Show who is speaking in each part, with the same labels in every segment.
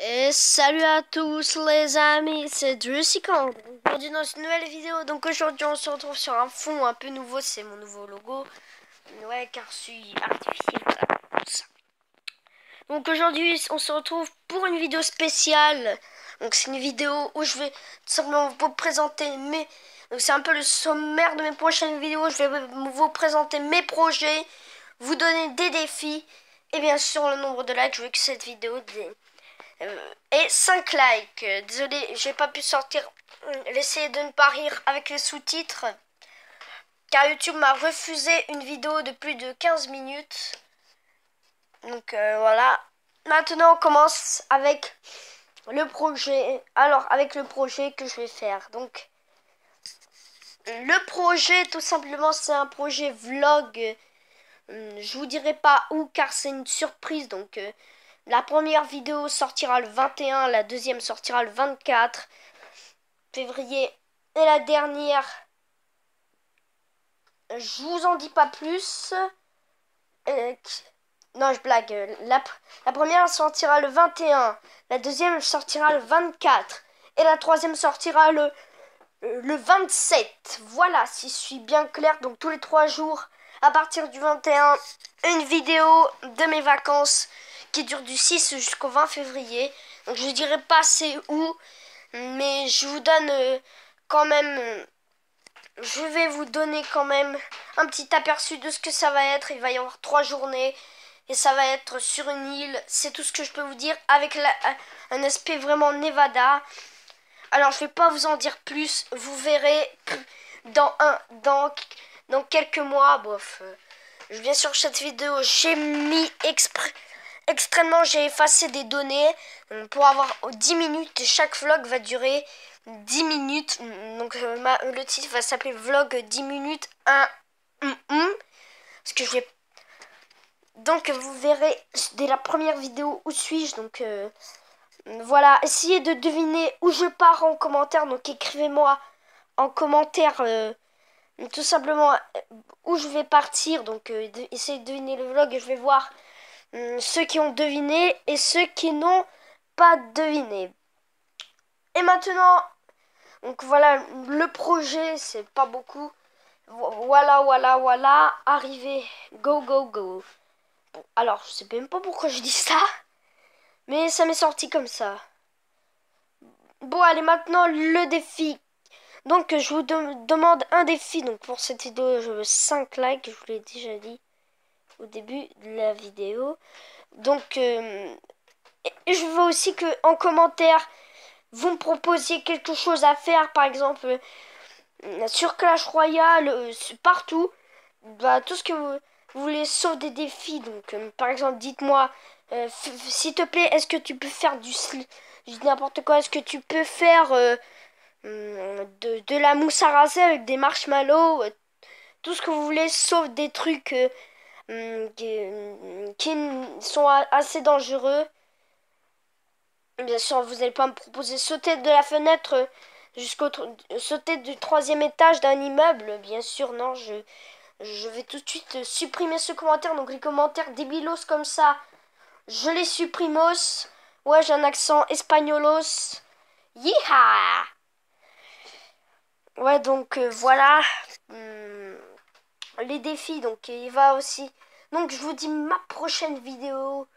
Speaker 1: Et salut à tous les amis, c'est Drusicand. Aujourd'hui dans une nouvelle vidéo. Donc aujourd'hui on se retrouve sur un fond un peu nouveau, c'est mon nouveau logo. Ouais, car je suis artificiel, voilà, tout ça. Donc aujourd'hui on se retrouve pour une vidéo spéciale. Donc c'est une vidéo où je vais tout simplement vous présenter mes... Donc c'est un peu le sommaire de mes prochaines vidéos. Je vais vous présenter mes projets, vous donner des défis. Et bien sûr le nombre de likes, je veux que cette vidéo... Et 5 likes. Désolé, j'ai pas pu sortir. L'essayer de ne pas rire avec les sous-titres. Car YouTube m'a refusé une vidéo de plus de 15 minutes. Donc voilà. Maintenant on commence avec le projet. Alors avec le projet que je vais faire. Donc le projet tout simplement c'est un projet vlog. Je vous dirai pas où car c'est une surprise. Donc la première vidéo sortira le 21, la deuxième sortira le 24 février et la dernière, je vous en dis pas plus. Non, je blague. La première sortira le 21, la deuxième sortira le 24 et la troisième sortira le 27. Voilà, si je suis bien clair. Donc tous les 3 jours, à partir du 21, une vidéo de mes vacances qui dure du 6 jusqu'au 20 février. Donc je ne dirai pas c'est où, mais je vous donne quand même... je vais vous donner quand même un petit aperçu de ce que ça va être. Il va y avoir 3 journées et ça va être sur une île. C'est tout ce que je peux vous dire avec un aspect vraiment Nevada. Alors je vais pas vous en dire plus. Vous verrez dans quelques mois. Bof. Bien sûr cette vidéo j'ai mis extrêmement, j'ai effacé des données pour avoir 10 minutes. Chaque vlog va durer 10 minutes. Donc le titre va s'appeler vlog 10 minutes 1 parce que je vais... Donc vous verrez dès la première vidéo où suis-je. Donc voilà, essayez de deviner où je pars en commentaire. Donc écrivez-moi en commentaire tout simplement où je vais partir. Donc essayez de deviner le vlog et je vais voir ceux qui ont deviné et ceux qui n'ont pas deviné. Et maintenant, donc voilà, le projet, c'est pas beaucoup. Voilà, arrivé, go, go, go. Bon, alors, je sais même pas pourquoi je dis ça, mais ça m'est sorti comme ça. Bon, allez, maintenant, le défi. Donc, je vous demande un défi. Donc, pour cette vidéo, je veux 5 likes, je vous l'ai déjà dit au début de la vidéo. Donc, et je veux aussi que en commentaire, vous me proposiez quelque chose à faire, par exemple sur Clash Royale, partout, bah, tout ce que vous voulez, sauf des défis. Donc, par exemple, dites-moi, s'il te plaît, est-ce que tu peux faire je dis n'importe quoi, est-ce que tu peux faire de la mousse à raser avec des marshmallows, tout ce que vous voulez, sauf des trucs qui sont assez dangereux. Bien sûr, vous n'allez pas me proposer sauter de la fenêtre sauter du 3e étage d'un immeuble. Bien sûr, non, je vais tout de suite supprimer ce commentaire. Donc les commentaires débilos comme ça, je les supprimos. Ouais, j'ai un accent espagnolos. Yeeha! Ouais, donc voilà. Les défis, donc il va aussi. Donc je vous dis ma prochaine vidéo.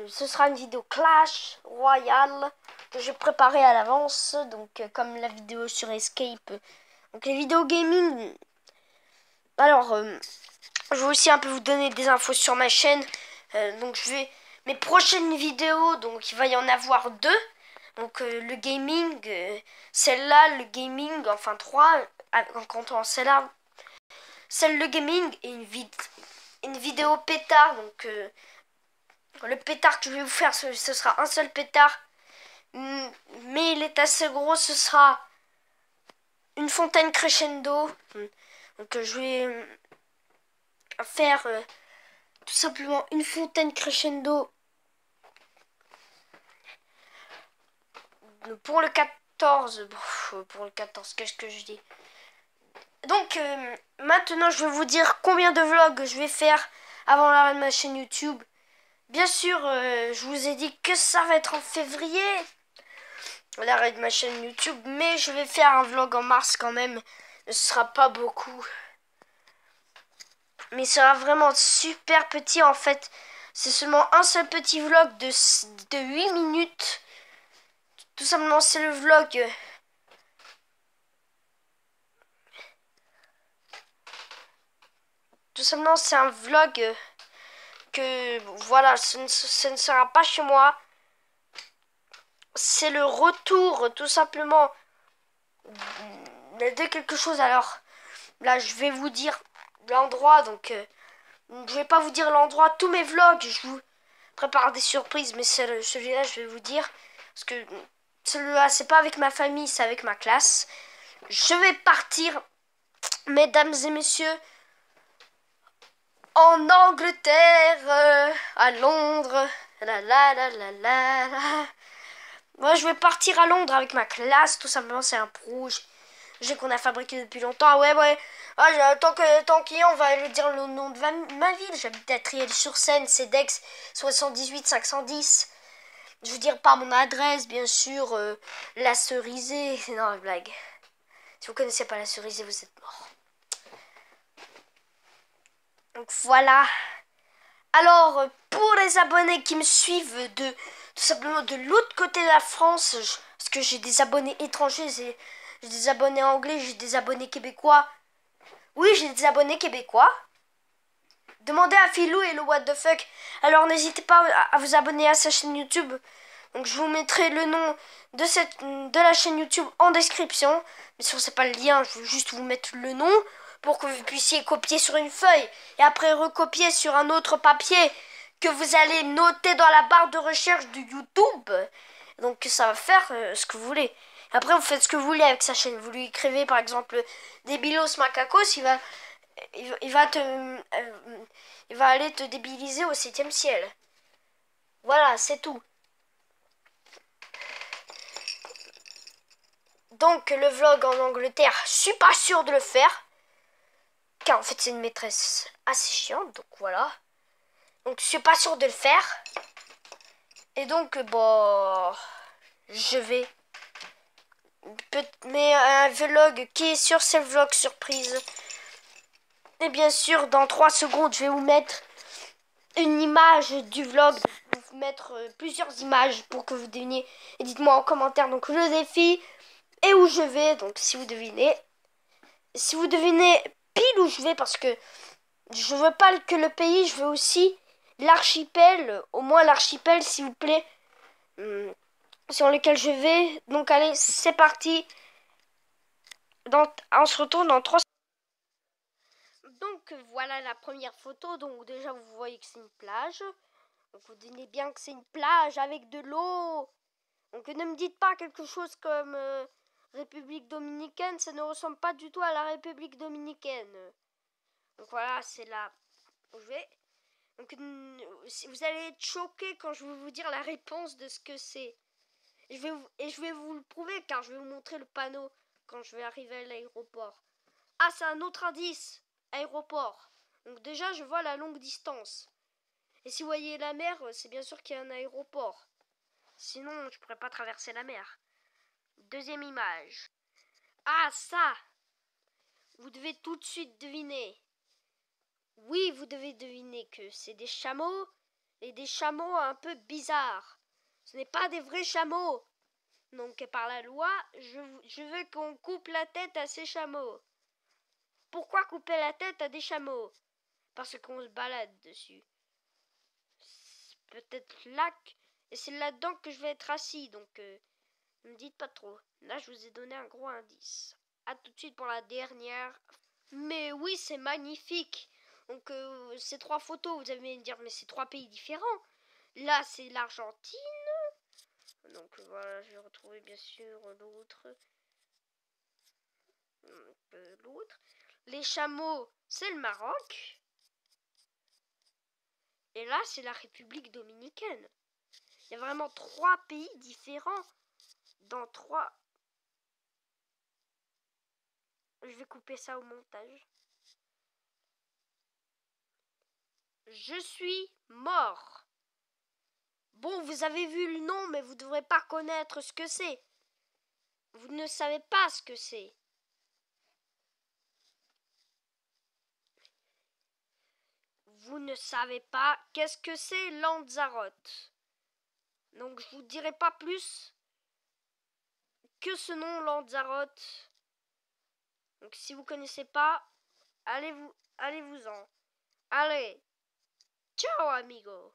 Speaker 1: Ce sera une vidéo Clash Royale que j'ai préparée à l'avance, donc comme la vidéo sur Escape. Donc les vidéos gaming. Alors, je vais aussi un peu vous donner des infos sur ma chaîne. Donc je vais mes prochaines vidéos, donc il va y en avoir 2. Donc le gaming, celle-là, le gaming, enfin 3 en comptant celle-là, celle le gaming et une vidéo pétard. Donc le pétard que je vais vous faire, ce sera un seul pétard. Mais il est assez gros, ce sera une fontaine crescendo. Donc je vais faire tout simplement une fontaine crescendo pour le 14. Pour le 14, qu'est-ce que je dis? Donc maintenant je vais vous dire combien de vlogs je vais faire avant l'arrêt de ma chaîne YouTube. Bien sûr, je vous ai dit que ça va être en février, l'arrêt de ma chaîne YouTube, mais je vais faire un vlog en mars quand même. Ce sera pas beaucoup, mais ce sera vraiment super petit en fait. C'est seulement un seul petit vlog de 8 minutes. Tout simplement, c'est le vlog. Tout simplement, c'est un vlog que, voilà, ce ne sera pas chez moi. C'est le retour, tout simplement, de quelque chose. Alors, là, je vais vous dire l'endroit, donc je vais pas vous dire l'endroit. Tous mes vlogs, je vous prépare des surprises, mais celui-là, je vais vous dire. Parce que celui-là, c'est pas avec ma famille, c'est avec ma classe. Je vais partir, mesdames et messieurs, en Angleterre, à Londres. La la la la la la. Moi, je vais partir à Londres avec ma classe, tout simplement, c'est un projet qu'on a fabriqué depuis longtemps. Ah ouais, ouais. Ah, tant qu'il y est, on va lui dire le nom de ma ville. J'habite à Triel-sur-Seine, c'est Dex 78 510. Je veux dire pas mon adresse, bien sûr. La Cerisée. Non, blague. Si vous connaissez pas la Cerisée, vous êtes mort. Donc voilà. Alors, pour les abonnés qui me suivent tout simplement de l'autre côté de la France, parce que j'ai des abonnés étrangers, j'ai des abonnés anglais, j'ai des abonnés québécois. Oui, j'ai des abonnés québécois. Demandez à Philou et le what the fuck. Alors n'hésitez pas à vous abonner à sa chaîne YouTube. Donc je vous mettrai le nom de la chaîne YouTube en description. Mais si c'est pas le lien, je vais juste vous mettre le nom pour que vous puissiez copier sur une feuille et après recopier sur un autre papier que vous allez noter dans la barre de recherche de YouTube. Donc ça va faire ce que vous voulez. Après vous faites ce que vous voulez avec sa chaîne. Vous lui écrivez par exemple Débilos Macacos, il va aller te débiliser au 7e ciel. Voilà, c'est tout. Donc le vlog en Angleterre, je suis pas sûre de le faire. Car en fait c'est une maîtresse assez chiante, donc voilà. Donc je suis pas sûre de le faire. Et donc bon, je vais. Mais un vlog qui est sûr, c'est le vlog surprise. Et bien sûr, dans 3 secondes, je vais vous mettre une image du vlog. Je vais vous mettre plusieurs images pour que vous deviniez. Et dites-moi en commentaire donc le défi et où je vais. Donc si vous devinez pile où je vais, parce que je veux pas que le pays, je veux aussi l'archipel, au moins l'archipel s'il vous plaît, sur lequel je vais. Donc allez, c'est parti. On se retourne dans 3 secondes. Donc voilà la première photo. Donc déjà vous voyez que c'est une plage. Donc vous devinez bien que c'est une plage avec de l'eau. Donc ne me dites pas quelque chose comme République dominicaine, ça ne ressemble pas du tout à la République dominicaine. Donc voilà, c'est là où je vais. Donc vous allez être choqués quand je vais vous dire la réponse de ce que c'est. Et je vais vous le prouver car je vais vous montrer le panneau quand je vais arriver à l'aéroport. Ah, c'est un autre indice. Aéroport. Donc déjà, je vois la longue distance. Et si vous voyez la mer, c'est bien sûr qu'il y a un aéroport. Sinon, je pourrais pas traverser la mer. Deuxième image. Ah, ça! Vous devez tout de suite deviner. Oui, vous devez deviner que c'est des chameaux, et des chameaux un peu bizarres. Ce n'est pas des vrais chameaux. Donc par la loi, je veux qu'on coupe la tête à ces chameaux. Pourquoi couper la tête à des chameaux? Parce qu'on se balade dessus. Peut-être là, et c'est là-dedans que je vais être assis, donc ne me dites pas trop. Là, je vous ai donné un gros indice. A tout de suite pour la dernière. Mais oui, c'est magnifique. Donc ces 3 photos, vous allez me dire, mais c'est 3 pays différents. Là, c'est l'Argentine. Donc voilà, je vais retrouver bien sûr l'autre. Les chameaux, c'est le Maroc. Et là, c'est la République dominicaine. Il y a vraiment 3 pays différents. Dans 3. Je vais couper ça au montage. Je suis mort. Bon, vous avez vu le nom, mais vous ne devrez pas connaître ce que c'est. Vous ne savez pas ce que c'est. Vous ne savez pas qu'est-ce que c'est Lanzarote. Donc je vous dirai pas plus que ce nom Lanzarote. Donc si vous connaissez pas, allez-vous-en. Allez, ciao amigo.